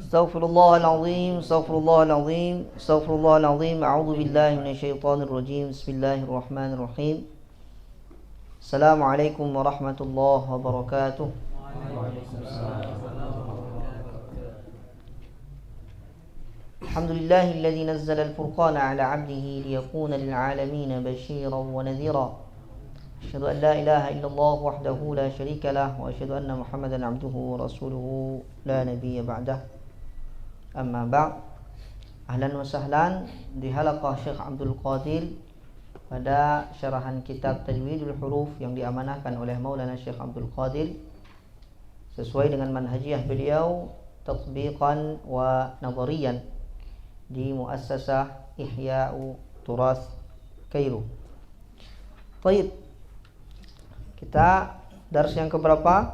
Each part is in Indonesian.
Astaghfirullahaladzim, astaghfirullahaladzim, astaghfirullahaladzim. A'udzu billahi minasyaitonir rajim. Bismillahirrahmanirrahim. Assalamualaikum warahmatullahi wabarakatuh. Alhamdulillahilladzi nazzala al-furqana 'ala 'abdihi liyakuna lil 'alamin bashiran wa nadhira. Asyhadu an la ilaha illallah wahdahu la syarika lah wa asyhadu anna Muhammadan 'abduhu wa rasuluhu la nabiyya ba'dah. Amma ba'd. Ahlan wa sahlan di halaqah Syekh Abdul Qadir pada syarahan kitab Tajwidul Huruf yang diamanahkan oleh Maulana Syekh Abdul Qadir sesuai dengan manhajiyah beliau tatbiqan wa nadhariyan di Muassasah Ihya'u Turath Kairo. Baik. Kita dars yang keberapa?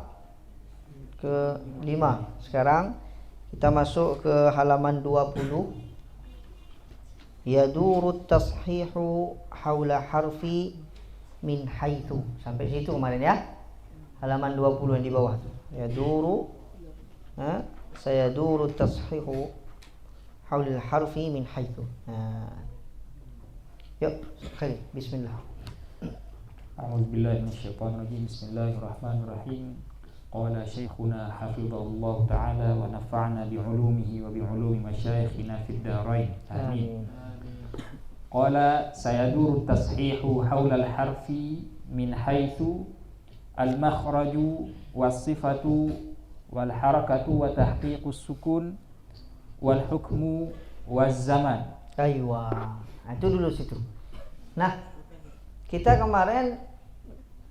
Ke-5. Sekarang kita masuk ke halaman 20. Yaduru tashihu haula harfi min haitsu. Sampai situ kemarin ya. Halaman 20 yang di bawah tuh. Yaduru sayaduru tashihu haula harfi min haitsu. Yuk, sekali. Bismillah. A'udzubillahi minasyaitonirrajim. Bismillahirrahmanirrahim. Qala syekhuna hafizahullah ta'ala wa nafa'na bi'ulumihi wa bi'ulumi masyayikhina fid dharain. Amin. Qala sayaduru tashihu hawla al-harfi min haitsu al-makhraju was-sifatu wal-harakatu wa tahqiqus sukun wal-hukmu waz-zaman. Aywa. Itu dulu situ. Nah, kita kemarin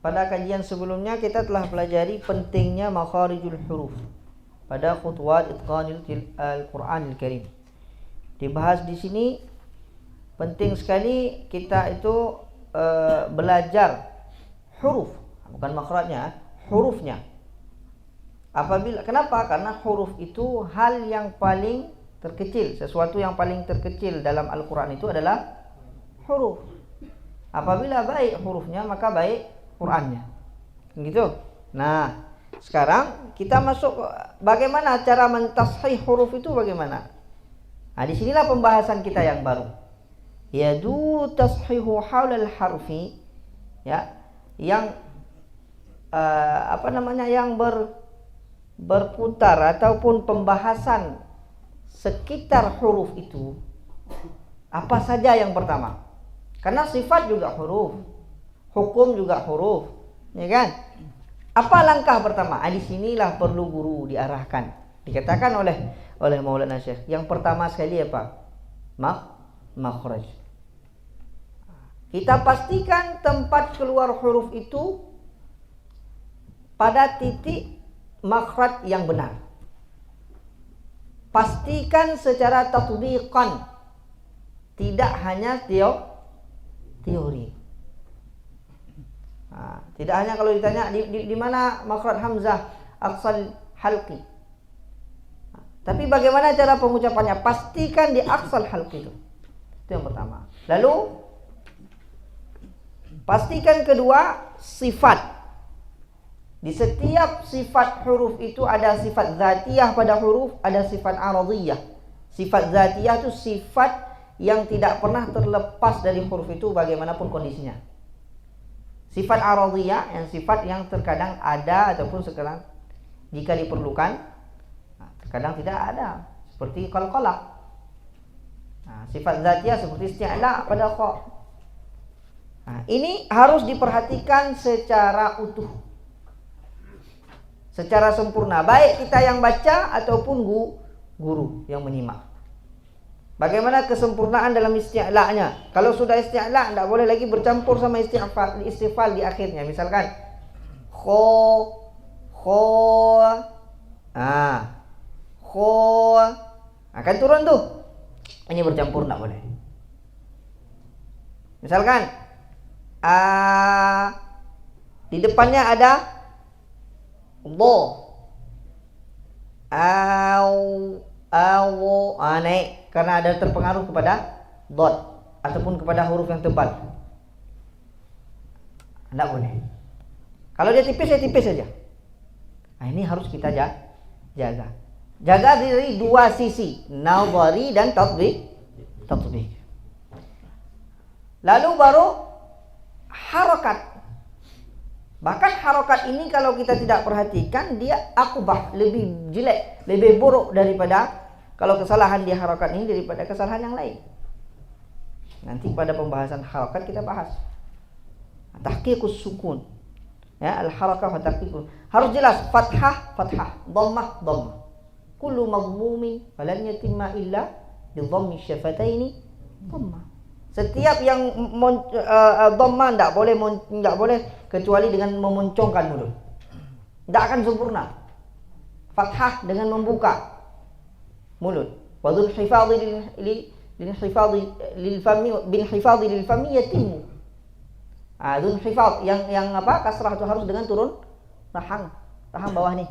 pada kajian sebelumnya kita telah pelajari pentingnya makharijul huruf pada khutwat itqanil Al-Qur'anil Karim. Dibahas di sini penting sekali kita itu belajar huruf, bukan makhrajnya, hurufnya. Kenapa? Karena huruf itu hal yang paling terkecil, sesuatu yang paling terkecil dalam Al-Qur'an itu adalah huruf. Apabila baik hurufnya maka baik Qur'annya. Gitu. Nah, sekarang kita masuk bagaimana cara mentashih huruf itu bagaimana? Nah, disinilah pembahasan kita yang baru. Yadu tashihu haulal harfi, ya, yang yang berputar ataupun pembahasan sekitar huruf itu. Apa saja yang pertama? Karena sifat juga huruf, hukum juga huruf, ya kan? Apa langkah pertama? Di sinilah perlu guru diarahkan. Dikatakan oleh Maulana Syekh, yang pertama sekali apa? Makhraj. Kita pastikan tempat keluar huruf itu pada titik makhraj yang benar. Pastikan secara tatbiqan, tidak hanya teori. Tidak hanya kalau ditanya di mana makhraj hamzah aqsal halqi. Tapi bagaimana cara pengucapannya? Pastikan di aqsal halqi itu. Itu yang pertama. Lalu pastikan kedua sifat. Di setiap sifat huruf itu ada sifat zatiyah pada huruf, ada sifat aradhiyah. Sifat zatiyah itu sifat yang tidak pernah terlepas dari huruf itu bagaimanapun kondisinya. Sifat aradhiyah yang sifat yang terkadang ada ataupun sekarang jika diperlukan, terkadang tidak ada, seperti qalqalah. Sifat zatiyah seperti isti'la pada kha. Ini harus diperhatikan secara utuh, secara sempurna, baik kita yang baca ataupun guru yang menyimak. Bagaimana kesempurnaan dalam isti'la'nya? Kalau sudah isti'la' tidak boleh lagi bercampur sama istifal di akhirnya. Misalkan kho akan turun tuh. Ini bercampur tidak boleh. Misalkan di depannya ada naik karena ada terpengaruh kepada dot ataupun kepada huruf yang tebal. Tidak boleh. Kalau dia tipis ya tipis saja. Ini harus kita jaga. Jaga dari dua sisi, nazari dan tatbiq. Lalu baru harokat. Bahkan harokat ini kalau kita tidak perhatikan, dia akubah, lebih jelek, lebih buruk daripada kalau kesalahan di harokat ini daripada kesalahan yang lain. Nanti pada pembahasan harokat kita bahas tahqiqus sukun, ya, al-harakah wa tahqiqus. Harus jelas fathah, dhammah, dhammah. Kullu madmumin falan yatimma illa bi dhammi syafataini dhammah. Setiap yang dhammah tidak boleh kecuali dengan memoncongkan mulut. Tidak akan sempurna. Fathah dengan membuka mulut. Wa dhul hifadhi lil fami yatimu. Dhul hifadh yang apa? Kasrah itu harus dengan turun rahang bawah nih.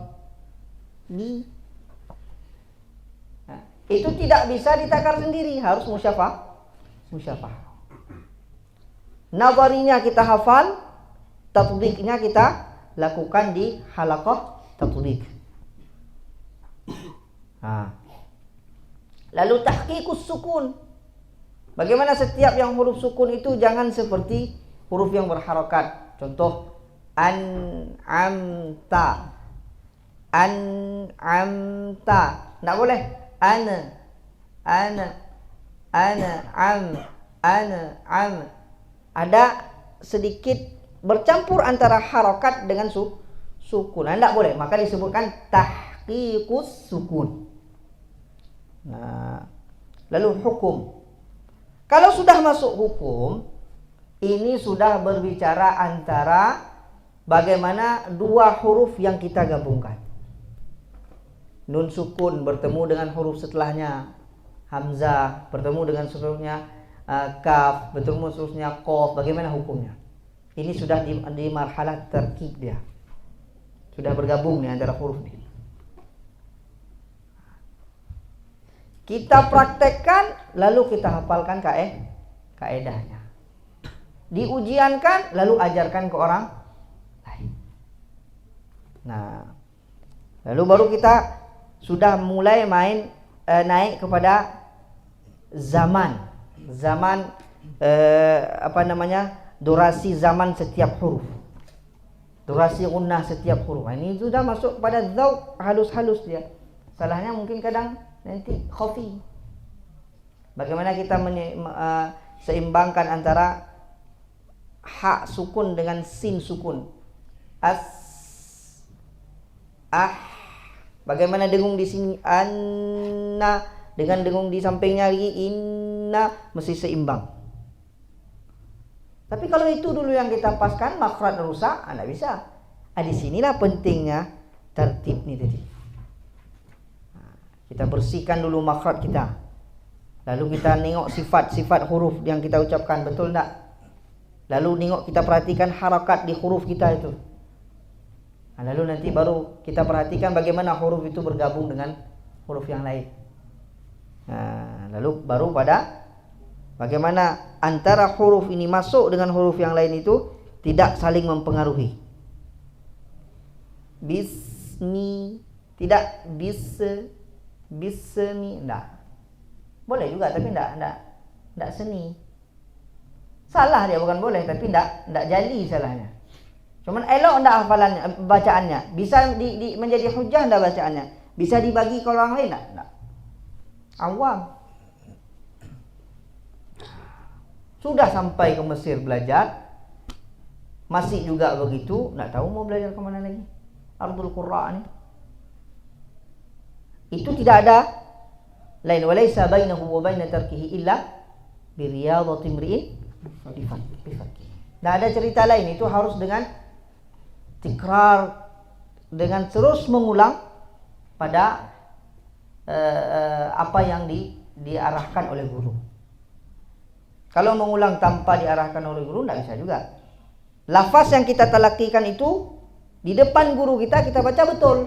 Nah, itu tidak bisa ditakar sendiri, harus musyafah. Nazarinya kita hafal, tatbiqnya kita lakukan di halaqah tatbiq. Lalu tahqiqus sukun. Bagaimana setiap yang huruf sukun itu jangan seperti huruf yang berharokat. Contoh an'amta. Enggak boleh. Ana, am. Ada sedikit bercampur antara harokat dengan sukun. Enggak boleh. Maka disebutkan tahqiqus sukun. Nah, lalu hukum. Kalau sudah masuk hukum, ini sudah berbicara antara bagaimana dua huruf yang kita gabungkan. Nun sukun bertemu dengan huruf setelahnya, hamzah bertemu dengan hurufnya kaf, bertemu hurufnya qaf. Bagaimana hukumnya? Ini sudah di marhalah terkib dia. Sudah bergabung nih antara huruf nih. Kita praktekkan, lalu kita hafalkan kaedahnya. Diujiankan, lalu ajarkan ke orang lain. Nah, lalu baru kita sudah mulai naik kepada zaman durasi zaman setiap huruf, durasi gunnah setiap huruf. Ini sudah masuk pada dzauq, halus-halus dia. Salahnya mungkin kadang nanti khafi. Bagaimana kita seimbangkan antara ha sukun dengan sin sukun. Bagaimana dengung di sini anna dengan dengung di sampingnya lagi inna, mesti seimbang. Tapi kalau itu dulu yang kita paskan makhraj rusak, enggak bisa. Di sinilah pentingnya tertib nih tadi. Kita bersihkan dulu makhraj kita. Lalu kita nengok sifat-sifat huruf yang kita ucapkan, betul enggak? Lalu nengok, kita perhatikan harakat di huruf kita itu. Lalu nanti baru kita perhatikan bagaimana huruf itu bergabung dengan huruf yang lain. Lalu baru pada bagaimana antara huruf ini masuk dengan huruf yang lain itu tidak saling mempengaruhi. Bismi, tidak bismi, enggak. Boleh juga tapi enggak seni. Salah dia, bukan boleh, tapi enggak jali salahnya. Cuman elok enggak hafalannya, bacaannya. Bisa menjadi hujah enggak bacaannya? Bisa dibagi ke orang lain enggak? Awam. Sudah sampai ke Mesir belajar, masih juga begitu, enggak tahu mau belajar kemana lagi. Ardul Qurra ini. Itu tidak ada lain, walaysa bainahu wa baina tarkihi illa bi riyadati imri'in bi fakih. Tidak ada cerita lain, itu harus dengan tikrar, dengan terus mengulang pada apa yang diarahkan oleh guru. Kalau mengulang tanpa diarahkan oleh guru tidak bisa juga. Lafaz yang kita talakikan itu di depan guru kita baca betul.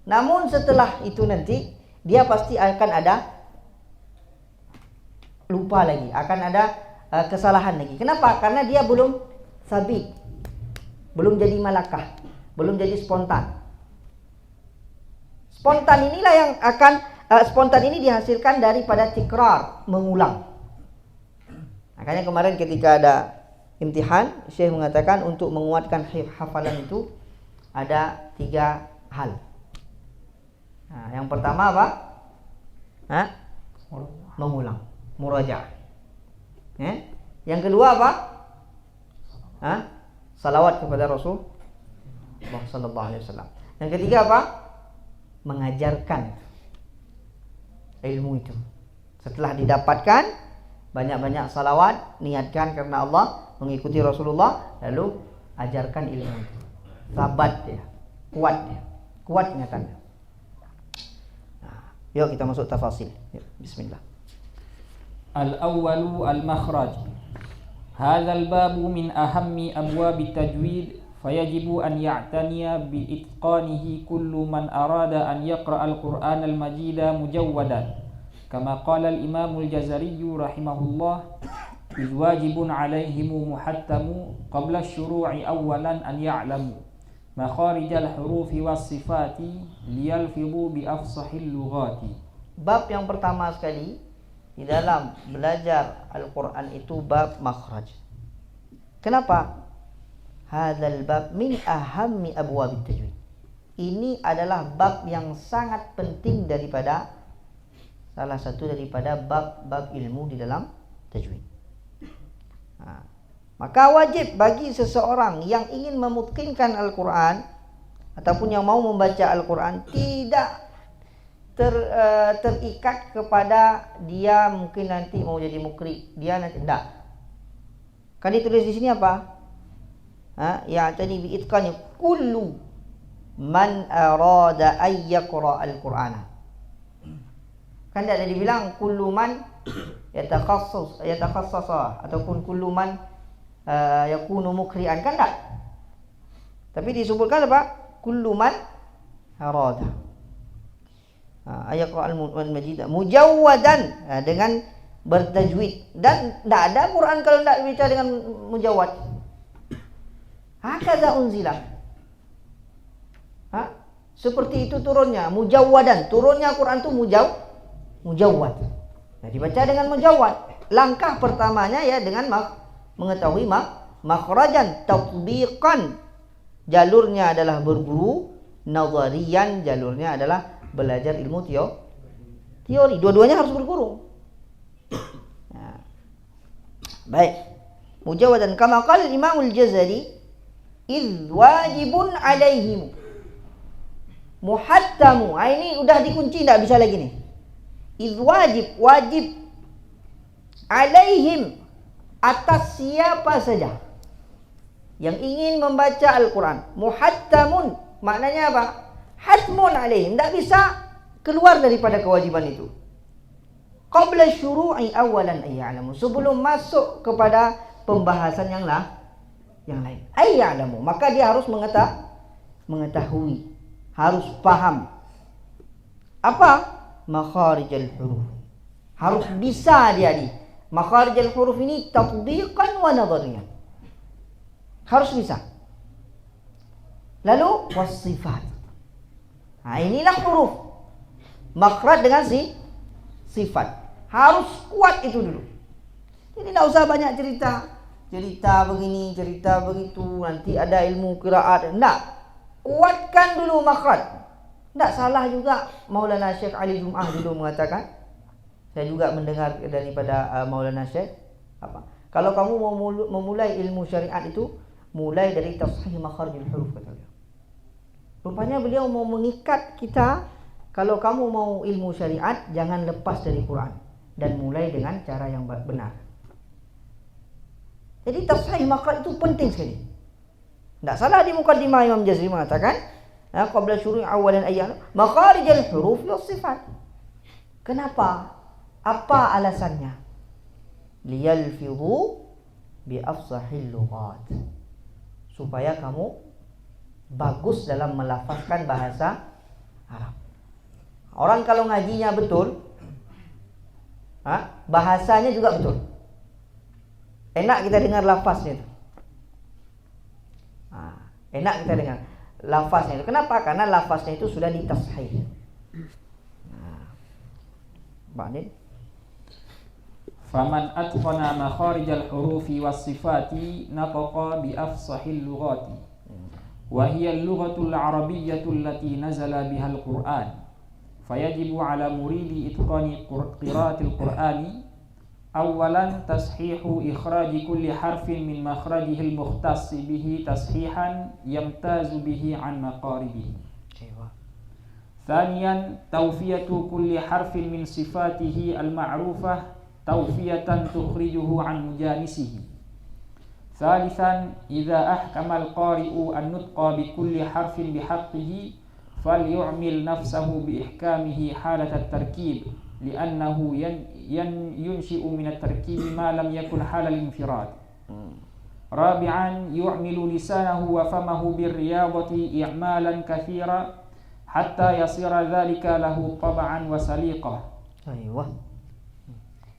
Namun setelah itu nanti dia pasti akan ada lupa lagi, akan ada kesalahan lagi. Kenapa? Karena dia belum sabit, belum jadi malakah, belum jadi spontan. Spontan inilah yang akan spontan ini dihasilkan daripada tikrar, mengulang. Makanya kemarin ketika ada imtihan, Syekh mengatakan untuk menguatkan hafalan itu ada 3 hal. Nah, yang pertama apa? Mengulang, murajaah. Yang kedua apa? Salawat kepada Rasulullah sallallahu alaihi wasallam. Yang ketiga apa? Mengajarkan ilmu itu. Setelah didapatkan, banyak-banyak salawat, niatkan karena Allah, mengikuti Rasulullah, lalu ajarkan ilmu itu. Sabat dia, kuat ingatannya. Yuk kita masuk tafasil. Yuk, bismillah. Al-awwalu al-makhraj. Hadzal babu min ahammi abwab at-tajwid, fayajibu an ya'taniya bi itqanihi kullu man arada an yaqra al-Qur'an al-majida mujawwadan. Kama qala al-Imam al-Jazari rahimahullah, iz wajibun 'alaihim muhattamu qabla asy-syuru'i awwalan an ya'lamu makharijal hurufi was sifati liyalfidhu bi afsahil lughati. Bab yang pertama sekali di dalam belajar Al-Qur'an itu bab makhraj. Kenapa? Hadzal bab min ahammi abwabit tajwid. Ini adalah bab yang sangat penting daripada salah satu daripada bab-bab ilmu di dalam tajwid. Maka wajib bagi seseorang yang ingin memutkinkan Al-Quran ataupun yang mau membaca Al-Quran tidak terikat kepada dia mungkin nanti mau jadi mukri, dia nanti tidak. Kan ditulis di sini apa? Ya tadi biitqani kullu man arada ay yaqra al-Qur'ana. Kan tidak ada dibilang kullu man yatakhassasa ataupun kullu man yakunu mukri'an, kan tak? Tapi disebutkan apa? Kullu man arada ayat al-majid mujawwadan, dengan bertajwid. Dan tidak ada Quran kalau tidak dibaca dengan mujawwad. Hakadha unzila. Seperti itu turunnya, mujawwadan. Turunnya Quran itu mujawwad. Nah, dibaca dengan mujawwad. Langkah pertamanya ya dengan mengetahui makhrajan, tatbiqan. Jalurnya adalah berguru, nazarian jalurnya adalah belajar ilmu teori. Dua-duanya harus berguru. Nah, baik. Mujawwadan kama qala Imam al-Jazari, idz wajibun alaihim muhattamu. Ini udah dikunci, tidak bisa lagi nih. Idz wajib alaihim, atas siapa saja yang ingin membaca Al-Quran. Muhattamun maknanya apa? Hatmun alaihim, tidak bisa keluar daripada kewajiban itu. Qabla syuru'i awalan ayya'lamu, sebelum masuk kepada pembahasan yang lain. Ayya'lamu, maka dia harus mengetahui, harus paham apa? Makharijal huruf, harus bisa dia di makharijal huruf ini tatbiqan wa nadhariyan, harus bisa. Lalu wasifat. Nah, inilah huruf. Makhraj dengan sifat. Harus kuat itu dulu. Jadi tidak usah banyak cerita begini, cerita begitu, nanti ada ilmu qiraat. Tidak. Kuatkan dulu makhraj. Tidak salah juga Maulana Syekh Ali Jum'ah dulu mengatakan. Saya juga mendengar daripada Maulana Syekh, kalau kamu mau memulai ilmu syariat itu, mulai dari tashih makharijul huruf, kata beliau. Rupanya beliau mau mengikat kita, kalau kamu mau ilmu syariat jangan lepas dari Quran dan mulai dengan cara yang benar. Jadi tashih makhraj itu penting sekali. Tidak salah di muqaddimah Imam Jazari mengatakan, qabla syuru'i awalan ayyan makharijul huruf was sifat. Kenapa? Apa alasannya? Liyalfidhu bi afsahil lughat. Supaya kamu bagus dalam melafazkan bahasa Arab. Orang kalau ngajinya betul, bahasanya juga betul. Enak kita dengar lafaznya itu. Enak kita dengar lafaznya itu. Kenapa? Karena lafaznya itu sudah ditashih. Ba'din faman atqana makharijal hurufi was sifati nataqa bi afsahil lughati wa hiya al-lughatul arabiyyatu allati nazala biha al-Qur'an fayajibu ala muridi itqani qira'atil Qur'ani awalan tashihu ikhraji kulli harfin min makhrajihil mukhtassi bihi tashihan yamtazu bihi an maqaribihi. Thaniyan tawfiyatu kulli harfin min sifatihi al-ma'rufah tawfiyatan tukhrijuhu an mujanisihi. Thalithan idza ahkama al-qari'u an-nutqa bi kulli harfin bihaqqihi falyu'mil nafsahu bi ihkamihi halat at-tarkib li'annahu yunshi'u min at-tarkib ma lam yakun halal infirad. Rabi'an yu'milu lisanahu wa famahu bir-riyadati i'malan katsira hatta yasira dhalika lahu tab'an wa saliqah. Aywa.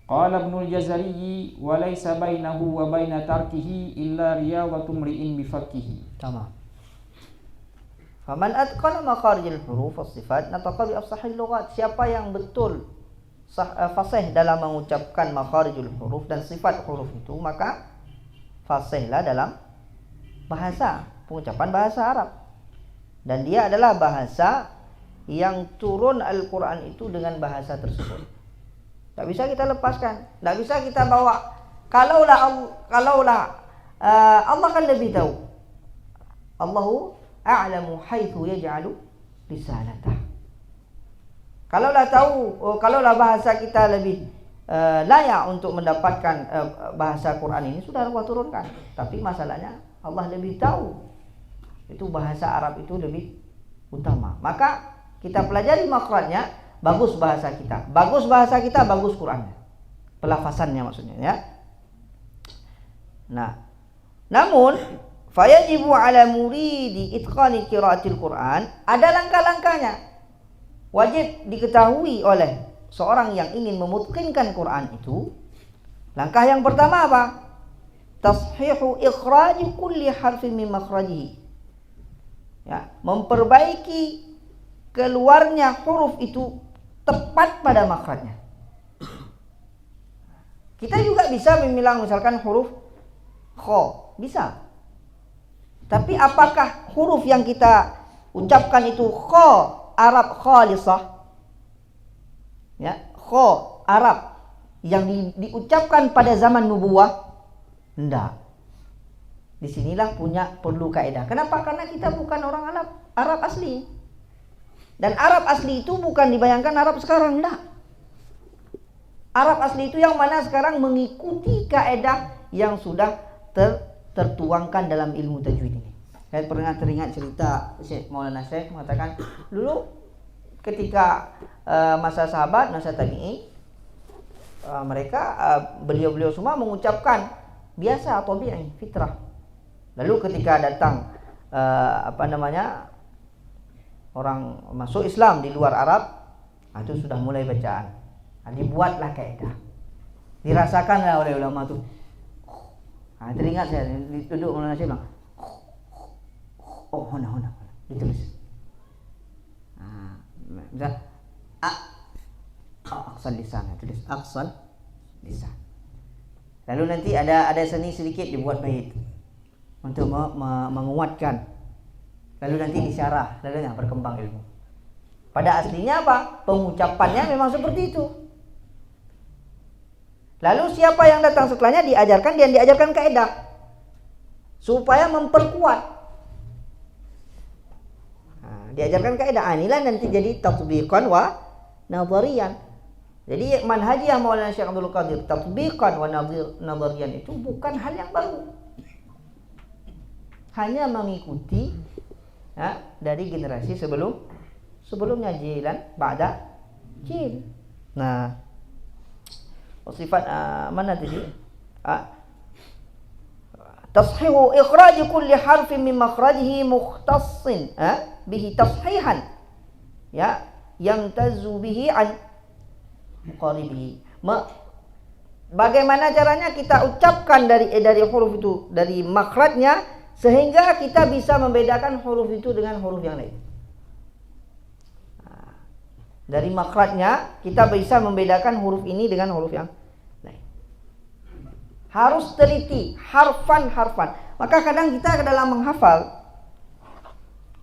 Qala Ibnul Jazari wa laysa bainahu wa baina tarkihi illa riyadatu mri'in bi fakkihi. Tamam. Faman atqana makharijal huruf was sifat nataqa bi afsahil lughat. Siapa yang betul fasih dalam mengucapkan makharijul huruf dan sifat huruf itu, maka fasihlah dalam bahasa, pengucapan bahasa Arab. Dan dia adalah bahasa yang turun Al-Quran itu dengan bahasa tersebut. Tak bisa kita lepaskan, tak bisa kita bawa. Kalaulah Allah kan lebih tahu. Allahu a'lamu haitsu yaj'alu lisanatah. Kalaulah bahasa kita lebih layak untuk mendapatkan bahasa Quran ini, sudah Allah turunkan. Tapi masalahnya Allah lebih tahu. Itu bahasa Arab itu lebih utama. Maka kita pelajari makhrajnya, bagus bahasa kita. Bagus bahasa kita, bagus Qurannya. Pelafasannya maksudnya ya. Nah, namun fayajibu ala muridi itqani qiraatil Quran, ada langkah-langkahnya. Wajib diketahui oleh seorang yang ingin memutqinkan Quran itu. Langkah yang pertama apa? Tashihu ikhraji kulli harfin min makhrajihi. Ya, memperbaiki keluarnya huruf itu tepat pada makhrajnya. Kita juga bisa memilah misalkan huruf kho, bisa. Tapi apakah huruf yang kita ucapkan itu kho Arab khalisah? Ya, kho Arab yang diucapkan pada zaman nubuwah? Enggak. Disinilah perlu kaidah. Kenapa? Karena kita bukan orang Arab asli. Dan Arab asli itu bukan dibayangkan Arab sekarang, enggak. Arab asli itu yang mana sekarang mengikuti kaidah yang sudah tertuangkan dalam ilmu tajwid ini. Saya pernah teringat cerita Syekh Maulana Syekh mengatakan, dulu ketika masa sahabat, masa tabi'i, mereka beliau-beliau semua mengucapkan biasa atau tabi'i, fitrah. Lalu ketika datang orang masuk Islam di luar Arab, itu sudah mulai bacaan. Dibuatlah kaidah. Dirasakanlah oleh ulama itu. Teringat saya duduk Maulana Syekh bilang, oh hona ditulis. Misal aqsal lisan, tulis aqsal lisan. Lalu nanti ada seni sedikit dibuat bait untuk menguatkan. Lalu nanti disyarah, lalu berkembang ilmu. Pada aslinya apa? Pengucapannya memang seperti itu. Lalu siapa yang datang setelahnya diajarkan kaidah supaya memperkuat. Diajarkan kaidah. Inilah nanti jadi tatbiqan wa nadhariyan. Jadi manhajiyah Maulana Syekh Abdul Qadir, tatbiqan wa nadhariyan itu bukan hal yang baru. Hanya mengikuti dari generasi sebelumnya, jilan ba'da jil. Nah, sifat mana tadi? Tashihu ikhraj kulli harfin min makhrajihi mukhtassin bihi tashihan, ya, yang tazu bihi an muqaribihi. Bagaimana caranya kita ucapkan dari huruf itu, dari makhrajnya, sehingga kita bisa membedakan huruf itu dengan huruf yang lain. Dari makhrajnya kita bisa membedakan huruf ini dengan huruf yang lain. Harus teliti, harfan. Maka kadang kita dalam menghafal,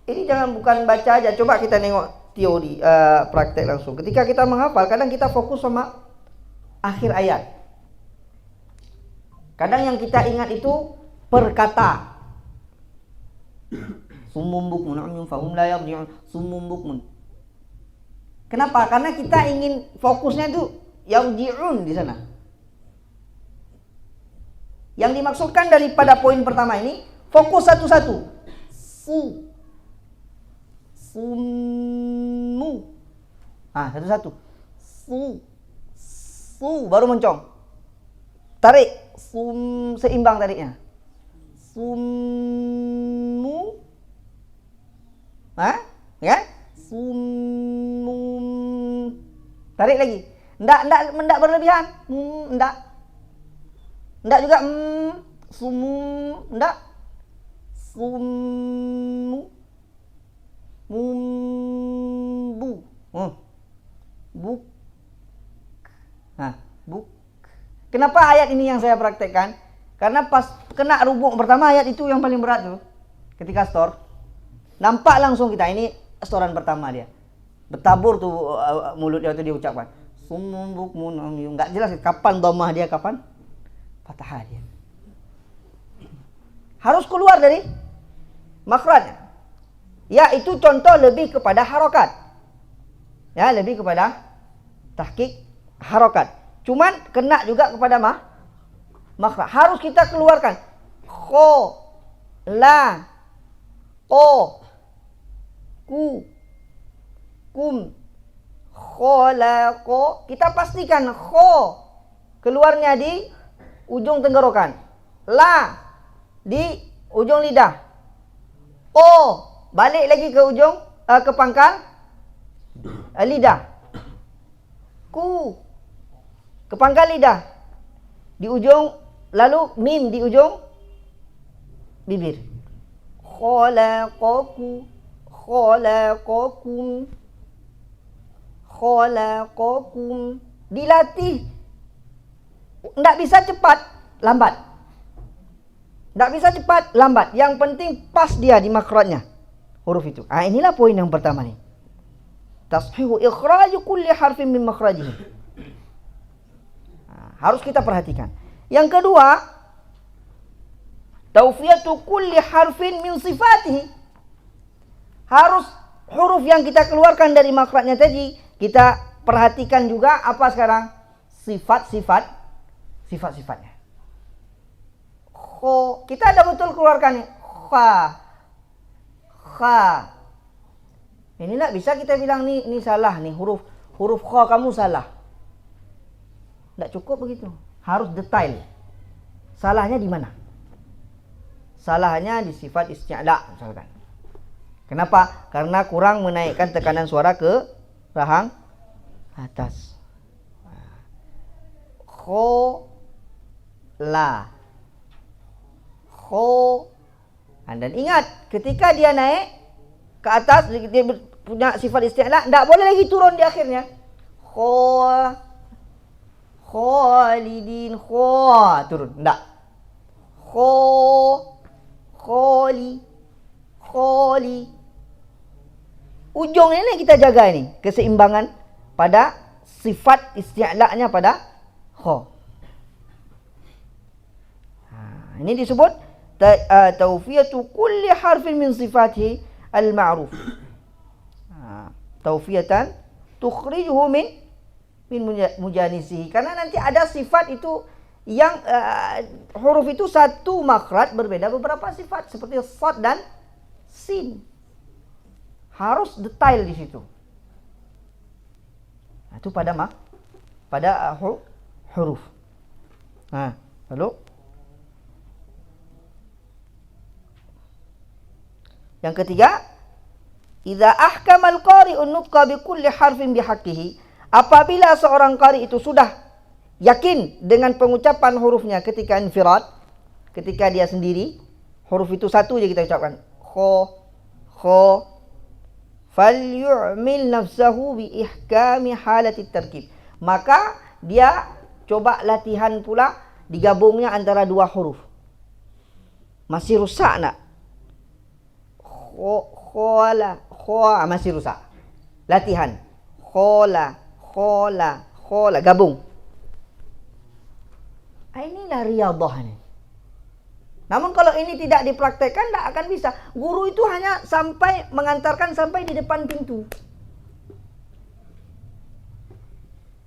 ini bukan baca aja. Coba kita nengok teori, praktek langsung. Ketika kita menghafal, kadang kita fokus sama akhir ayat. Kadang yang kita ingat itu per kata. Summum bukmun fahum la yarji'un. Summum bukmun. Kenapa? Karena kita ingin fokusnya itu yarji'un di sana. Yang dimaksudkan daripada poin pertama ini, fokus satu-satu. Summu. Satu-satu. Baru mencong. Tarik. Seimbang tariknya. Summu. Ya? Summum. Tarik lagi. Enggak berlebihan. Enggak juga sumum, enggak. Summu. Mumbu. Buk. Buk. Kenapa ayat ini yang saya praktekkan? Karena pas kena rubuk pertama ayat itu yang paling berat tuh. Ketika store, nampak langsung kita ini storan pertama dia. Bertabur tuh mulutnya itu dia ucapkan. Summum bukmun umyun. Enggak jelas kapan dhammah dia, kapan fathah dia. Harus keluar dari makhrajnya. Ya, itu contoh lebih kepada harokat. Ya, lebih kepada tahqiq harokat. Cuman kena juga kepada makhraj. Harus kita keluarkan. Kho, la, ko, ku, kum, kholaqo. Kita pastikan kho keluarnya di ujung tenggorokan, la di ujung lidah, o balik lagi ke ujung ke pangkal lidah, ku ke pangkal lidah di ujung, lalu mim di ujung bibir. Khalaqakum, khalaqakum, khalaqakum. Dilatih. Enggak bisa cepat, lambat. Enggak bisa cepat, lambat. Yang penting pas dia di makhrajnya huruf itu. Inilah poin yang pertama nih. Tashihu ikhraju kulli harfin min makhrajihi. Harus kita perhatikan. Yang kedua, tawfiyatu kulli harfin min sifatihi. Harus huruf yang kita keluarkan dari makhrajnya tadi, kita perhatikan juga apa sekarang? Sifat-sifatnya. Kho, kita ada betul keluarkan nih. Kha. Ini enggak bisa kita bilang ini salah nih, huruf kha kamu salah. Enggak cukup begitu. Harus detail. Salahnya di mana? Salahnya di sifat isti'la misalkan. Kenapa? Karena kurang menaikkan tekanan suara ke rahang atas. Kho, la, kho. Dan ingat, ketika dia naik ke atas, dia punya sifat isti'la, tidak boleh lagi turun di akhirnya. Kho, kholidin, kho, turun, tidak. Kho, kholi, kholi. Ujung ini kita jaga ini, keseimbangan pada sifat isti'la'nya pada kho. Ini disebut tawfiyatu kulli harfin min sifatihi al-ma'ruf. Tawfiyatan tukhrijuhu min mujanisihi. Karena nanti ada sifat itu yang huruf itu satu makhraj berbeda beberapa sifat seperti shad dan sin. Harus detail di situ. Itu pada huruf. Lalu yang ketiga, idza ahkamal qari'un nutqa bi kulli harfin bihaqqihi. Apabila seorang qari itu sudah yakin dengan pengucapan hurufnya ketika infirad, ketika dia sendiri, huruf itu satu aja kita ucapkan. Kho, kho, falyu'mil nafsahu bi ihkami halati tarkib. Maka dia coba latihan pula digabungnya antara dua huruf. Masih rusak nak? Khola, masih rusak. Latihan. Khola, gabung. Inilah riyadhah ini. Namun kalau ini tidak dipraktekkan, tidak akan bisa. Guru itu hanya sampai mengantarkan sampai di depan pintu.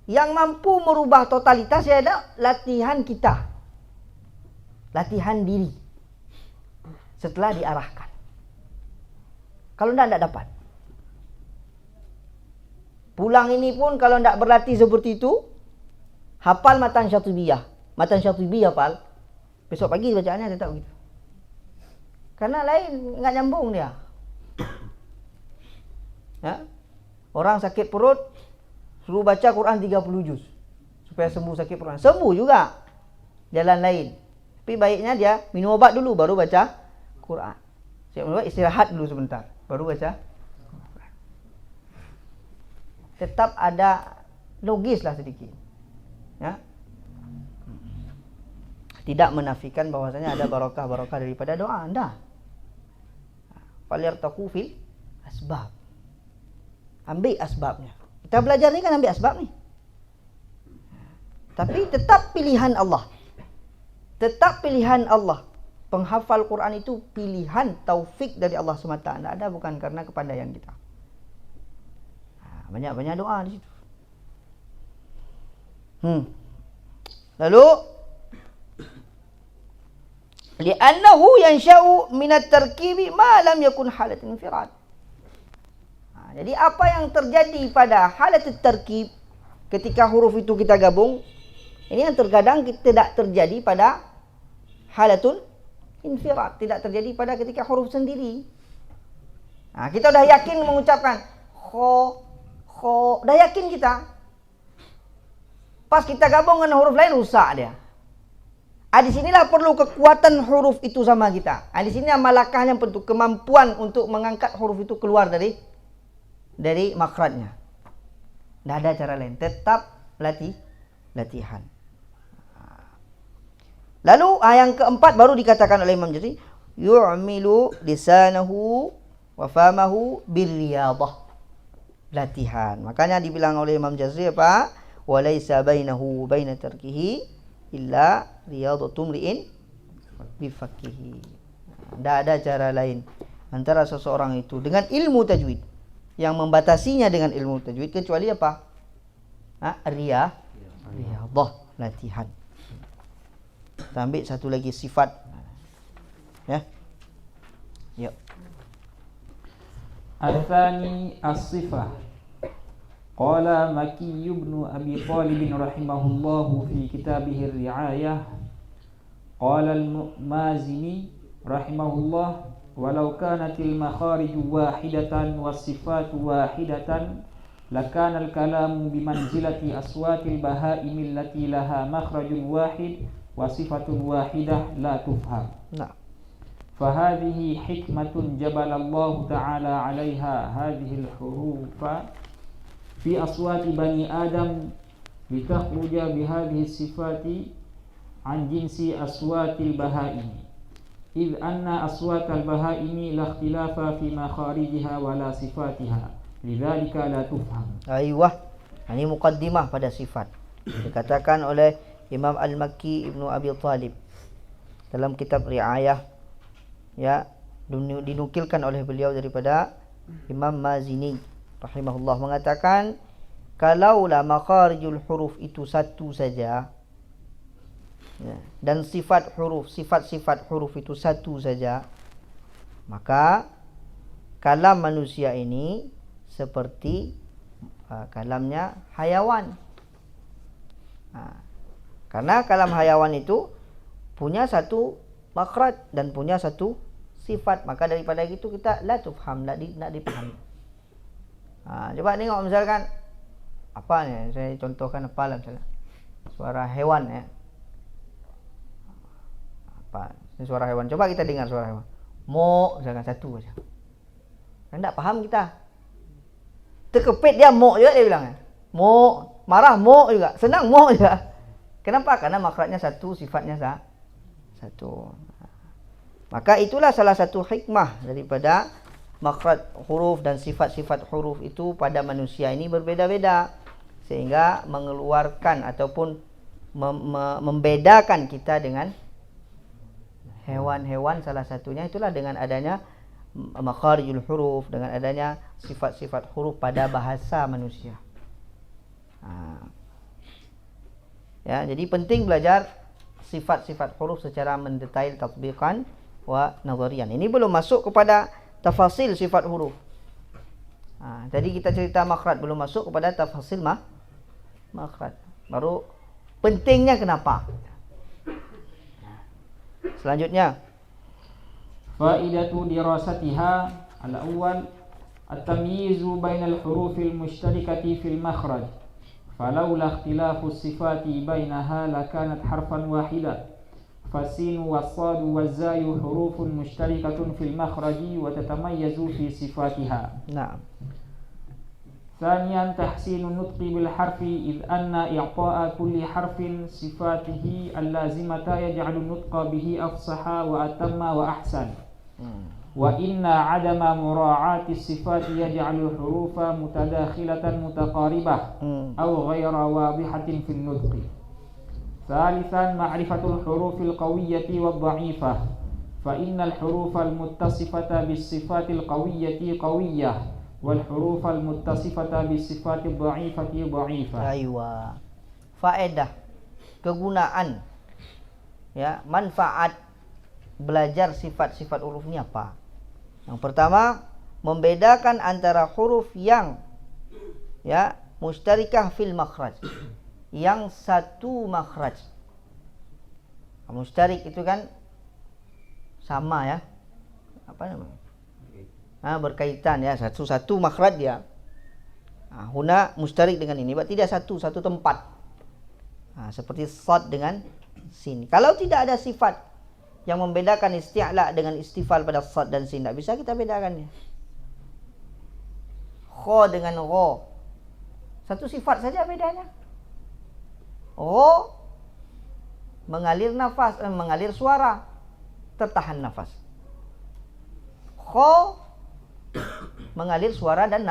Yang mampu merubah totalitas adalah latihan kita. Latihan diri. Setelah diarahkan. Kalau tidak dapat. Pulang ini pun kalau tidak berlatih seperti itu, hafal matan syatibiyah. Matan syatibiyah hafal. Besok pagi bacaannya tetap begitu. Karena lain enggak nyambung dia. Ya? Orang sakit perut suruh baca Quran 30 juz supaya sembuh sakit perut. Sembuh juga. Jalan lain. Tapi baiknya dia minum obat dulu baru baca Quran. Istirahat dulu sebentar baru baca Quran. Tetap ada logis lah sedikit. Ya. Tidak menafikan bahwasanya ada barakah daripada doa. Anda. Falyartaqu fil asbab. Ambil asbabnya. Kita belajar ni kan ambil asbab ni. Tapi tetap pilihan Allah. Tetap pilihan Allah. Penghafal Quran itu pilihan taufik dari Allah semata. Tidak ada bukan karena kepandaian kita. Banyak-banyak doa di situ. Lalu li'annahu yansha'u minat tarkibi ma lam yakun halat infirad. Jadi apa yang terjadi pada halat tarkib ketika huruf itu kita gabung, ini yang terkadang tidak terjadi pada halatul infirad, tidak terjadi pada ketika huruf sendiri. Kita dah yakin mengucapkan kho, dah yakin kita. Pas kita gabung dengan huruf lain rusak dia. Di sinilah perlu kekuatan huruf itu sama kita. Di sini malakahnya bentuk kemampuan untuk mengangkat huruf itu keluar dari makhrajnya. Tidak ada cara lain. Tetap latihan. Lalu yang keempat baru dikatakan oleh Imam Jazari, yu'milu lisanahu wa famahu birriyadhah. Latihan. Makanya dibilang oleh Imam Jazari apa? Walaysa bainahu baina tarkihi illa riyadhatum ri'in bifaqihi. Tidak ada cara lain antara seseorang itu dengan ilmu tajwid yang membatasinya dengan ilmu tajwid kecuali apa? Riyadhah, latihan. Kita ambil satu lagi sifat. Ya. Yuk. Al-thani as-sifah. Qala Maki ibn Abi Talib rahimahullahu fi kitabih ar-ri'ayah. Qala al-Mazini rahimahullah walau kanatil makharij wahidatan was-sifatu wahidatan lakana al-kalamu bimanzilati aswatil bahaim allati laha makhrajun wahid wa sifatun wahidah la tufham. Fahadhihi hikmatun jabalallahu ta'ala 'alaiha hadhihi al-hurufa fi aswati bani Adam litakhruja bihadhihi sifati an jinsi aswatil bahaim idh anna aswatal bahaimi la ikhtilafa fi makharijiha wa la sifatiha lidzalika la tufham. Aywa, ini muqaddimah pada sifat. Dikatakan oleh Imam Al-Makki Ibnu Abi Talib dalam kitab Ri'ayah, ya, dinukilkan oleh beliau daripada Imam Mazini rahimahullah mengatakan, kalaulah makharijul huruf itu satu saja, ya, dan sifat-sifat huruf itu satu saja, maka kalam manusia ini seperti kalamnya hayawan. Karena kalam hayawan itu punya satu makhraj dan punya satu sifat, maka daripada itu kita la tufham, tidak dipahami. Coba tengok misalkan apa ni, saya contohkan apa lah misalnya suara hewan, ya. Apa ini suara hewan, coba kita dengar suara hewan mo misalkan satu saja, tidak paham kita. Terkepit dia mo juga dia bilang. Mo, marah mo juga. Senang mo juga. Kenapa? Karena makhrajnya satu, sifatnya satu. Maka itulah salah satu hikmah daripada makhraj huruf dan sifat-sifat huruf itu pada manusia ini berbeda-beda, sehingga mengeluarkan ataupun membedakan kita dengan hewan-hewan. Salah satunya itulah dengan adanya makharijul huruf, dengan adanya sifat-sifat huruf pada bahasa manusia. Ya, jadi penting belajar sifat-sifat huruf secara mendetail, tatbiqan wa nazarian. Ini belum masuk kepada tafasil sifat huruf. Jadi kita cerita makhraj, belum masuk kepada tafasil makhraj. Baru pentingnya kenapa. Selanjutnya, faidatu dirasatiha al-awwal at-tamyizu bainal hurufil mushtarikati fil makhraj. Falaula ikhtilafu sifati bainaha lakanat harfan wahida. فالسين والصاد والزاي حروف مشتركة في المخرج وتتميز في صفاتها. نعم. ثانيا تحسين النطق بالحرف إذ أن إعطاء كل حرف صفاته اللازمة يجعل النطق به أفصح وأتم وأحسن. وإن عدم مراعاة الصفات يجعل الحروف متداخلة متقاربة أو غير واضحة في النطق. ثالثا معرفة الحروف القوية والضعيفة فإن الحروف المتصفة بالصفات القوية قوية والحروف المتصفة بالصفات الضعيفة ضعيفة. أيوة. Faedah, kegunaan, ya, manfaat belajar sifat-sifat huruf ini apa? Yang pertama, membedakan antara huruf yang mustarikah fil makhraj, yang satu makhraj. Mustarik itu kan sama ya, apa namanya? Berkaitan ya, satu makhraj dia. Huna mustarik dengan ini, berarti dia satu tempat. Seperti sad dengan sin. Kalau tidak ada sifat yang membedakan isti'la dengan istifal pada sad dan sin, tidak bisa kita bedakannya. Kha dengan gha, satu sifat saja bedanya. Gha mengalir nafas, mengalir suara, tertahan nafas. Kha mengalir suara dan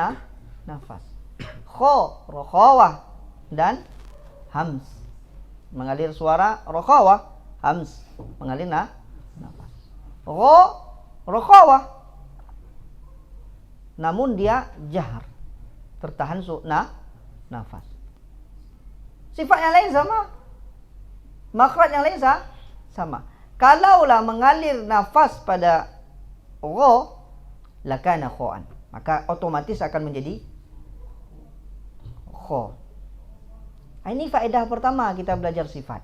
nafas. Kha rakhawah dan hams, mengalir suara, rakhawah, hams, mengalir nafas. Gha rakhawah, namun dia jahar, tertahan nafas. Sifat yang lain sama, makhraj yang lain sama. Kalaulah mengalir nafas pada gha, lakana kha'an, maka otomatis akan menjadi kha. Ini faedah pertama kita belajar sifat.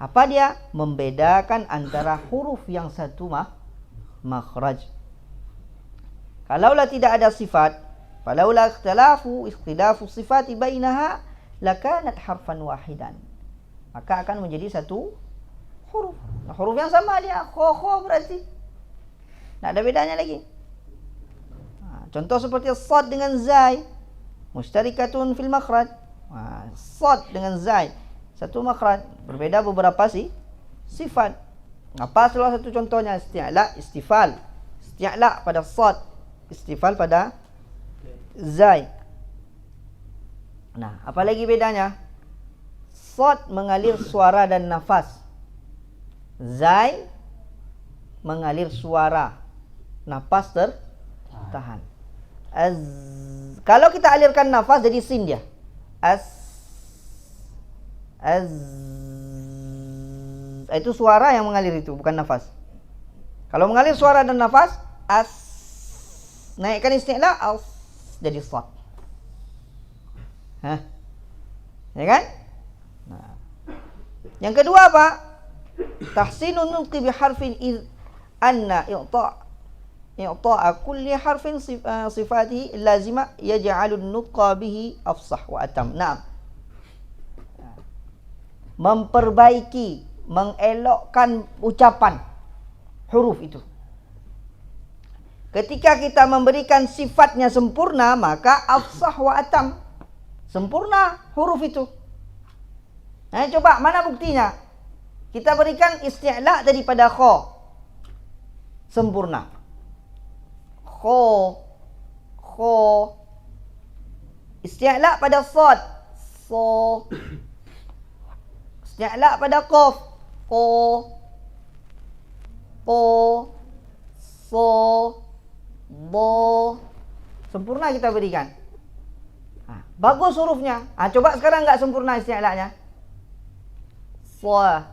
Apa dia? Membedakan antara huruf yang satu makhraj. Kalaulah tidak ada sifat, falaulah ikhtilafu sifati bainaha lakanat harfan wahidan, maka akan menjadi satu huruf. Huruf yang sama dia, kha berarti tidak ada bedanya lagi. Contoh seperti sad dengan zai, mustarikatun fil makhraj. Sad dengan zai satu makhraj, berbeda beberapa sifat. Apa salah satu contohnya? Isti'la, istifal. Isti'la pada sad, istifal pada zai. Nah, apa lagi bedanya? Sad mengalir suara dan nafas, zai mengalir suara, nafas tertahan. Kalau kita alirkan nafas jadi sin dia. Itu suara yang mengalir itu, bukan nafas. Kalau mengalir suara dan nafas, naikkan isti'la, jadi sad. Ya kan? Nah. Yang kedua apa? Tahsinun nutqi bi harfin id anna i'ta'a kulli harfin sifatihi lazima yaj'alu an-nutqa bihi afsah wa atam. Naam. Memperbaiki, mengelokkan ucapan huruf itu. Ketika kita memberikan sifatnya sempurna, maka afsah wa atam. Sempurna huruf itu. Nah, coba mana buktinya? Kita berikan isti'la daripada kha. Sempurna. Kha. Isti'la pada sad. So. Isti'la pada qaf. Qo. So. Bo. Sempurna kita berikan. Bagus hurufnya. Coba sekarang enggak sempurna isti'la'nya. Fa.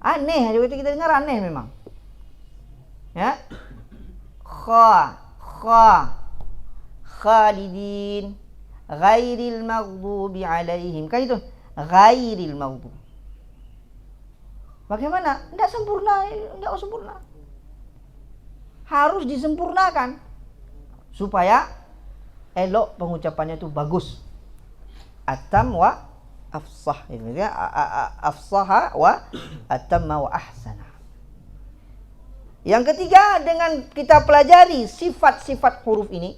Aneh juga kita dengar, aneh memang. Ya. Kha. Khalidin. Ghairil maghdubi alaihim. Kan itu. Ghairil maghdubi. Bagaimana? Enggak sempurna, enggak sempurna. Harus disempurnakan supaya elok pengucapannya itu bagus. Atam wa afsah. Ini afsaha wa atamma wa ahsana. Yang ketiga, dengan kita pelajari sifat-sifat huruf ini,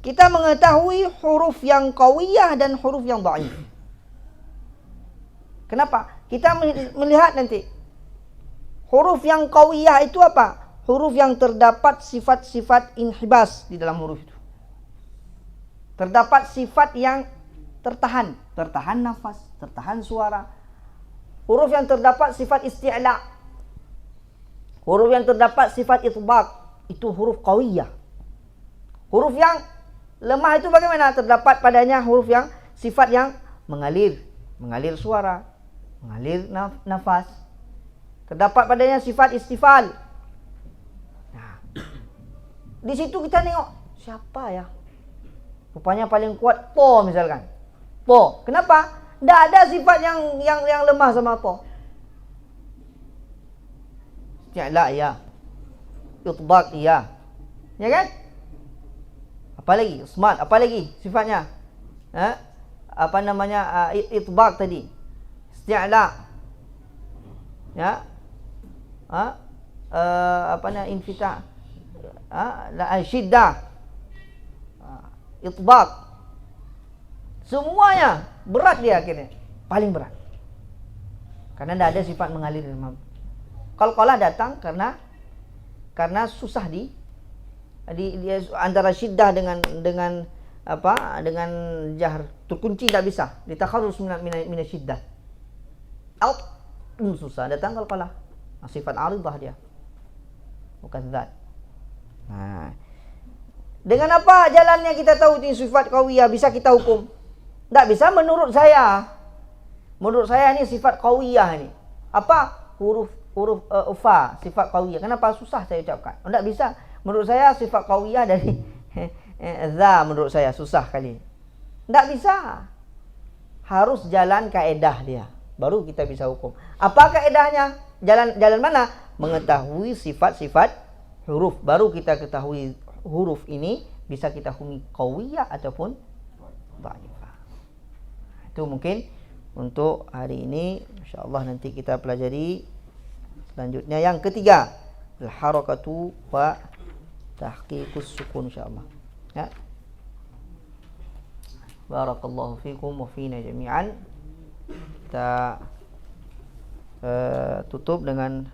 kita mengetahui huruf yang qawiyah dan huruf yang dhaif. Kenapa? Kita melihat nanti huruf yang qawiyah itu apa? Huruf yang terdapat sifat-sifat inhibas di dalam huruf itu. Terdapat sifat yang tertahan nafas, tertahan suara. Huruf yang terdapat sifat isti'la. Huruf yang terdapat sifat itbaq, itu huruf qawiyah. Huruf yang lemah itu bagaimana? Terdapat padanya huruf yang sifat yang mengalir suara, mengalir nafas. Terdapat padanya sifat istifal. Nah, di situ kita tengok siapa ya? Rupanya paling kuat po misalkan. Po. Kenapa? Tidak ada sifat yang lemah sama po. Isti'la ya. Itbaq ya. Ya kan? Apa lagi? Smart. Apa lagi sifatnya? Apa namanya? Itbaq tadi. Isti'la. Ya. Apa namanya? Infita. Syiddah. Itbaq. Semuanya berat dia akhirnya. Paling berat. Karena tidak ada sifat mengalir. Qalqalah datang karena susah di antara syiddah dengan jahar, terkunci, tidak bisa ditakharrus min syiddah. Susah datang qalqalah. Sifat aridah dia. Bukan zat. Nah, dengan apa jalannya kita tahu ini sifat qawiyah, bisa kita hukum? Tak bisa menurut saya. Menurut saya ini sifat qawiyah ini. Apa? Huruf fa, sifat qawiyah. Kenapa susah saya ucapkan? Tak bisa. Menurut saya sifat qawiyah dari za, menurut saya susah kali. Tak bisa. Harus jalan kaedah dia. Baru kita bisa hukum. Apa kaedahnya? Jalan mana? Mengetahui sifat-sifat huruf. Baru kita ketahui huruf ini bisa kita hukumi qawiyah ataupun dhaifah. Itu mungkin untuk hari ini. InsyaAllah nanti kita pelajari selanjutnya yang ketiga, al-harakatu wa tahqiqus sukun, insyaallah. Ya. Barakallahu fikum wa fina jami'an. Kita tutup dengan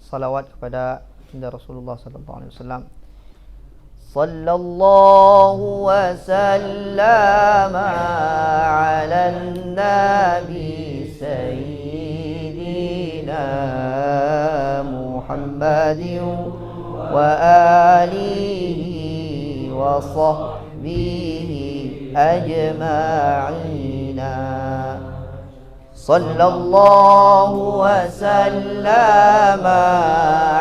salawat kepada Rasulullah sallallahu alaihi wasallam. Sallallahu wa sallama ala nabi sayyidina Muhammadin wa alihi wa sahbihi ajma'ina. Sallallahu wa sallama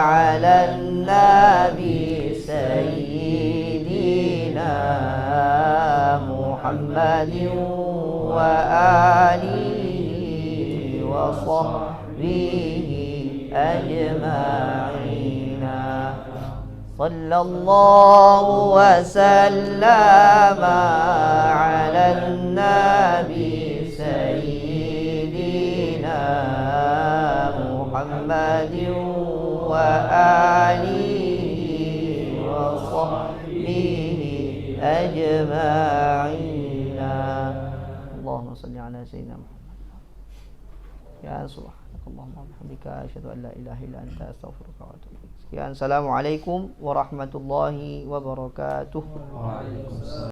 ala nabi sayyidina Muhammadin wa alihi wa sahbihi ajma'ina. Sallallahu wa sallama ala nabi sayyidina Muhammadin wa alihi wa sahbihi ajma'in. Allahumma salli ala sayyidina Muhammad. Ya subhanakallahumma wa bihamdika asyhadu an la ilaha illa anta astaghfiruka wa atubu ilaik. Sekian, assalamualaikum warahmatullahi wabarakatuh.